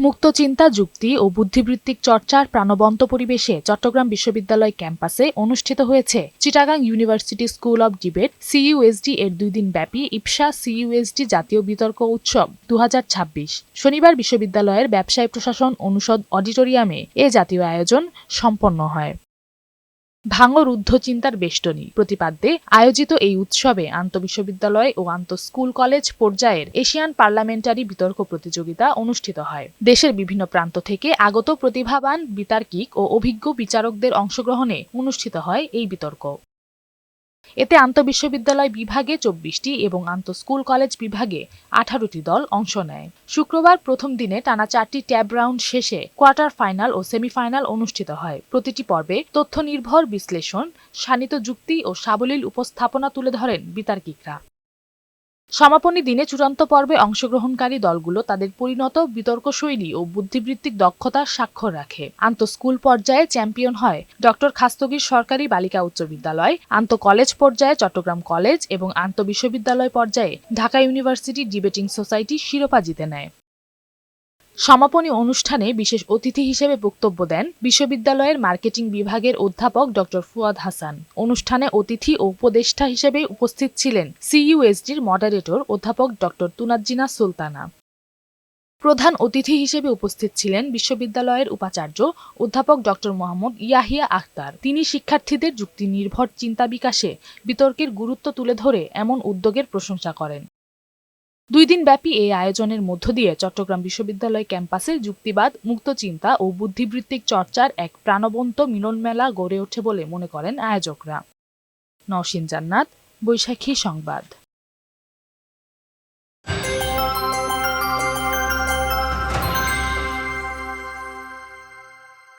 মুক্ত চিন্তা, যুক্তি ও বুদ্ধিবৃত্তিক চর্চার প্রাণবন্ত পরিবেশে চট্টগ্রাম বিশ্ববিদ্যালয় ক্যাম্পাসে অনুষ্ঠিত হয়েছে Chittagong university school of debate CUSD এর 2 দিন ব্যাপী ইপসা সিইউএসডি জাতীয় বিতর্ক উৎসব 2026। শনিবার বিশ্ববিদ্যালয়ের ব্যবসায় প্রশাসন অনুষদ অডিটোরিয়ামে এ জাতীয় আয়োজন সম্পন্ন হয়। ভাঙরুদ্ধ চিন্তার বেষ্টনী প্রতিপাদ্যে আয়োজিত এই উৎসবে আন্তঃবিশ্ববিদ্যালয় ও আন্তঃস্কুল কলেজ পর্যায়ের এশিয়ান পার্লামেন্টারি বিতর্ক প্রতিযোগিতা অনুষ্ঠিত হয়। দেশের বিভিন্ন প্রান্ত থেকে আগত প্রতিভাবান বিতার্কিক ও অভিজ্ঞ বিচারকদের অংশগ্রহণে অনুষ্ঠিত হয় এই বিতর্ক। এতে আন্তঃবিশ্ববিদ্যালয় বিভাগে 24টি এবং আন্তঃস্কুল কলেজ বিভাগে 18টি দল অংশ নেয়। শুক্রবার প্রথম দিনে টানা 4টি ট্যাব রাউন্ড শেষে কোয়ার্টার ফাইনাল ও সেমিফাইনাল অনুষ্ঠিত হয়। প্রতিটি পর্বে তথ্য নির্ভর বিশ্লেষণ, শাণিত যুক্তি ও সাবলীল উপস্থাপনা তুলে ধরেন বিতার্কিকরা। সমাপনী দিনে চূড়ান্ত পর্বে অংশগ্রহণকারী দলগুলো তাদের পরিণত বিতর্কশৈলী ও বুদ্ধিবৃত্তিক দক্ষতার স্বাক্ষর রাখে। আন্তঃস্কুল পর্যায়ে চ্যাম্পিয়ন হয় ডক্টর খাস্তগীর সরকারি বালিকা উচ্চ বিদ্যালয়, আন্তঃকলেজ পর্যায়ে চট্টগ্রাম কলেজ এবং আন্তঃবিশ্ববিদ্যালয় পর্যায়ে ঢাকা ইউনিভার্সিটি ডিবেটিং সোসাইটি শিরোপা জিতে নেয়। সমাপনী অনুষ্ঠানে বিশেষ অতিথি হিসেবে বক্তব্য দেন বিশ্ববিদ্যালয়ের মার্কেটিং বিভাগের অধ্যাপক ডক্টর ফুয়াদ হাসান। অনুষ্ঠানে অতিথি ও উপদেষ্টা হিসেবে উপস্থিত ছিলেন সিইউএসডির মডারেটর অধ্যাপক ডক্টর তুনাজ্জিনা সুলতানা। প্রধান অতিথি হিসেবে উপস্থিত ছিলেন বিশ্ববিদ্যালয়ের উপাচার্য অধ্যাপক ডক্টর মোহাম্মদ ইয়াহিয়া আখতার। তিনি শিক্ষার্থীদের যুক্তি নির্ভর চিন্তা বিকাশে বিতর্কের গুরুত্ব তুলে ধরে এমন উদ্যোগের প্রশংসা করেন। 2 দিন ব্যাপী এই আয়োজনের মধ্য দিয়ে চট্টগ্রাম বিশ্ববিদ্যালয় ক্যাম্পাসে যুক্তিবাদ, মুক্ত চিন্তা ও বুদ্ধিবৃত্তিক চর্চার এক প্রাণবন্ত মিলনমেলা গড়ে ওঠে বলে মনে করেন আয়োজকরা। নওশীন জান্নাত, বৈশাখী সংবাদ।